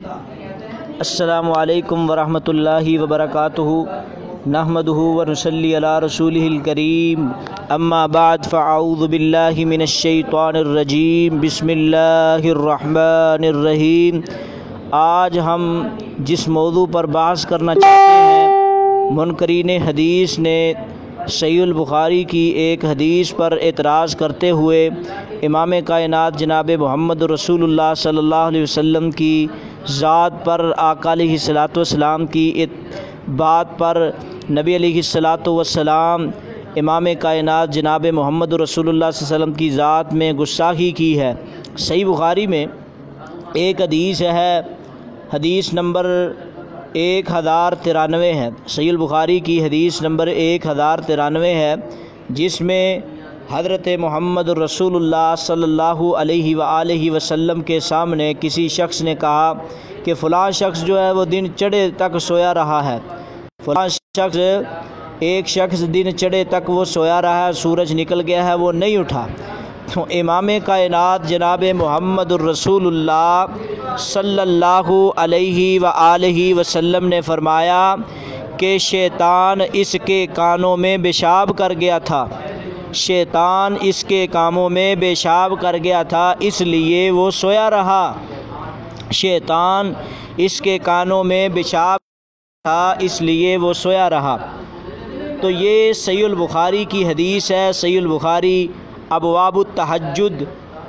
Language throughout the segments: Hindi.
अस्सलामु अलैकुम वरहमतुल्लाहि वबरकातुहू नहमदुहू व नुसल्ली अला रसूलिहिल करीम अम्मा बाद फ़अऊज़ु बिल्लाहि मिनश शैतानिर रजीम बिस्मिल्लाहिर रहमानिर रहीम। आज हम जिस मौजू पर बहस करना चाहते हैं, मुनकरीन हदीस ने सहीहुल बुखारी की एक हदीस पर एतराज़ करते हुए इमाम कायनात जनाब मोहम्मद रसूलुल्लाह सल्लल्लाहु अलैहि वसल्लम की ज़ात पर आका अलैहिस्सलातु वस्सलाम की बात पर नबी अलैहिस्सलातु वस्सलाम इमाम कायनात जनाब मोहम्मद रसूलुल्लाह सल्लल्लाहु अलैहि वसल्लम की ज़ात में गुस्ताखी की है। सही बुखारी में एक हदीस है, हदीस नंबर 1093 है। सहीहुल बुखारी की हदीस नंबर 1093 है, जिसमें हज़रत मोहम्मद रसूलुल्लाह सल्लल्लाहु अलैहि वसल्लम के सामने किसी शख्स ने कहा कि फ़लाँ शख्स जो है वो दिन चढ़े तक सोया रहा है। फ़लाँ शख्स, एक शख्स दिन चढ़े तक वो सोया रहा है, सूरज निकल गया है, वो नहीं उठा। तो इमाम कायनात जनाब मोहम्मद रसूलुल्लाह सल्लल्लाहु अलैहि वसल्लम ने फरमाया कि शैतान इसके कानों में पेशाब कर गया था, शैतान इसके कामों में पेशाब कर गया था, इसलिए वो सोया रहा। शैतान इसके कानों में पेशाब था, इसलिए वो सोया रहा। तो ये सहीहुल बुखारी की हदीस है। सहीहुल बुखारी अबवाबुत तहज्जुद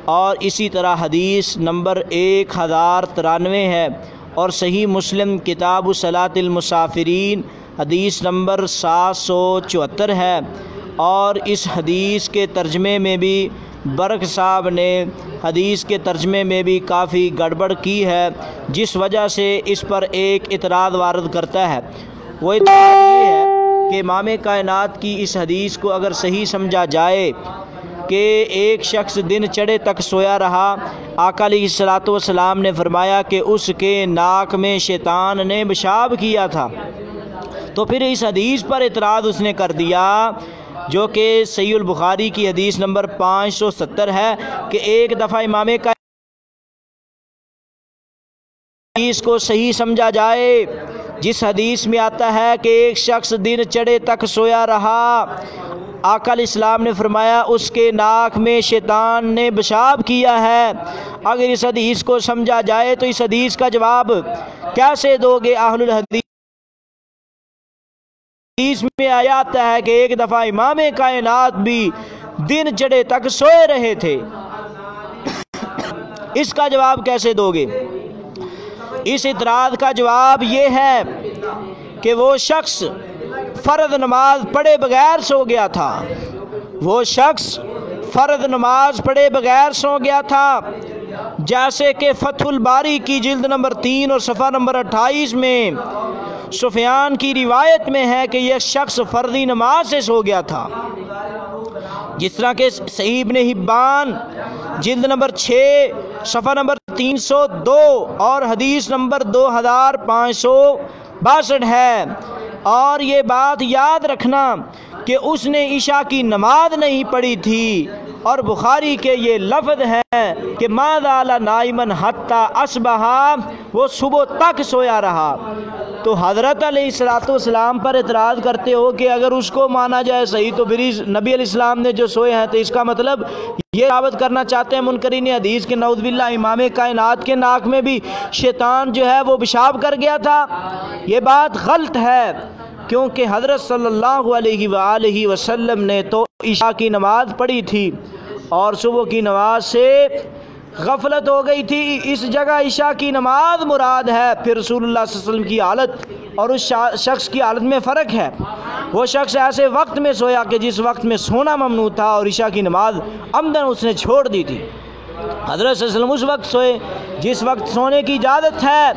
और इसी तरह हदीस नंबर 1093 है, और सही मुस्लिम किताब सलातिल मुसाफिरीन हदीस नंबर 774 है। और इस हदीस के तर्जमे में भी बरक साहब ने हदीस के तर्जमे में भी काफ़ी गड़बड़ की है, जिस वजह से इस पर एक इतराज़ वारद करता है। वो इतराज़ ये है कि इमाम कायनात की इस हदीस को अगर सही समझा जाए कि एक शख्स दिन चढ़े तक सोया रहा, आका अलैहिस्सलातु वस्सलाम ने फरमाया कि उसके नाक में शैतान ने पेशाब किया था, तो फिर इस हदीस पर इतराज़ उसने कर दिया, जो कि सहीहुल बुखारी की हदीस नंबर 570 है, कि एक दफ़ा इमाम का हदीस को सही समझा जाए, जिस हदीस में आता है कि एक शख्स दिन चढ़े तक सोया रहा, आका अलैहिस्सलाम ने फरमाया उसके नाक में शैतान ने पेशाब किया है। अगर इस हदीस को समझा जाए तो इस हदीस का जवाब कैसे दोगे अहलुल हदीस? हदीस में आया आता है कि एक दफ़ा इमाम कायनात भी दिन चढ़े तक सोए रहे थे। इसका जवाब कैसे दोगे? इस इतराज़ का जवाब ये है कि वो शख्स फ़र्द नमाज पढ़े बगैर सो गया था। वो शख्स फ़र्द नमाज पढ़े बगैर सो गया था, जैसे कि फ़थुल बारी की जिल्द नंबर 3 और सफ़ा नंबर 28 में सुफियान की रिवायत में है कि यह शख्स फ़र्दी नमाज से सो गया था। जिस तरह के सही इब्न हिब्बान जिल्द नंबर 6 सफ़ा नंबर 302 और हदीस नंबर 2562 है। और ये बात याद रखना कि उसने इशा की नमाज नहीं पढ़ी थी, और बुखारी के ये लफ्ज़ हैं कि माज़ाला नाइमन हत्ता अस्बहा, वो सुबह तक सोया रहा। तो हज़रत अलैहिस्सलातु वस्सलाम पर इतराज़ करते हो कि अगर उसको माना जाए सही, तो फिर नबी अलैहिस्सलाम ने जो सोए हैं, तो इसका मतलब ये साबित करना चाहते हैं मुनकरीन हदीस के नऊज़ुबिल्लाह इमाम कायनात के नाक में भी शैतान जो है वो पेशाब कर गया था। ये बात गलत है, क्योंकि हज़रत सल्लल्लाहु अलैहि वसल्लम ने तो इशा की नमाज़ पढ़ी थी और सुबह की नमाज से गफलत हो गई थी। इस जगह इशा की नमाज मुराद है। फिर रसूलुल्लाह सल्लल्लाहु अलैहि वसल्लम की हालत और उस शख्स की हालत में फ़र्क है। वो शख्स ऐसे वक्त में सोया कि जिस वक्त में सोना ममनू था, और इशा की नमाज अमदन उसने छोड़ दी थी। हज़रत सल्लल्लाहु अलैहि वसल्लम उस वक्त सोए जिस वक्त सोने की इजाज़त है,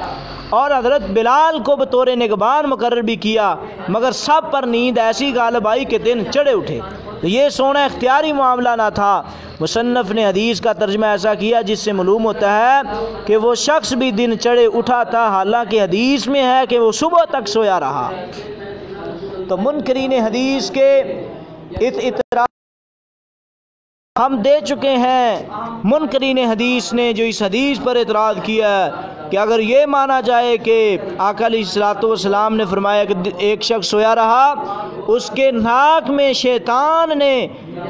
और हज़रत बिलाल को बतौर निगहबान मुकर्रर भी किया, मगर सब पर नींद ऐसी गालिब आई कि दिन चढ़े उठे। तो ये सोना इख्तियारी मामला ना था। मुसन्नफ़ ने हदीस का तर्जमा ऐसा किया जिससे मालूम होता है कि वो शख्स भी दिन चढ़े उठा था, हालांकि हदीस में है कि वो सुबह तक सोया रहा। तो मुनकरीन हदीस के इतराज़ हम दे चुके हैं। मुनकरीन हदीस ने जो इस हदीस पर एतराज़ किया कि अगर ये माना जाए कि आका अलैहिस्सलाम ने फरमाया कि एक शख्स सोया रहा, उसके नाक में शैतान ने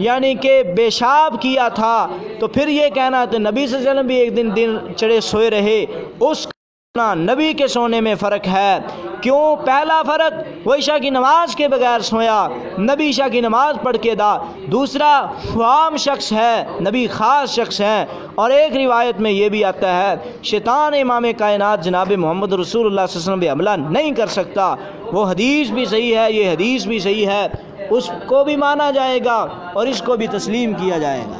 यानी कि पेशाब किया था, तो फिर ये कहना तो नबी सल्लल्लाहु अलैहि वसल्लम भी एक दिन चढ़े सोए रहे, उस नबी के सोने में फ़र्क है। क्यों? पहला फ़र्क वो ईशा की नमाज के बगैर सोया, नबी ईशा की नमाज पढ़ के दा। दूसरा वो आम शख्स है, नबी ख़ास शख्स हैं। और एक रिवायत में ये भी आता है शैतान इमाम कायनात जनाब मोहम्मद रसूलुल्लाह सल्लल्लाहु अलैहि वसल्लम पे हमला नहीं कर सकता। वो हदीस भी सही है, ये हदीस भी सही है, उसको भी माना जाएगा और इसको भी तस्लीम किया जाएगा।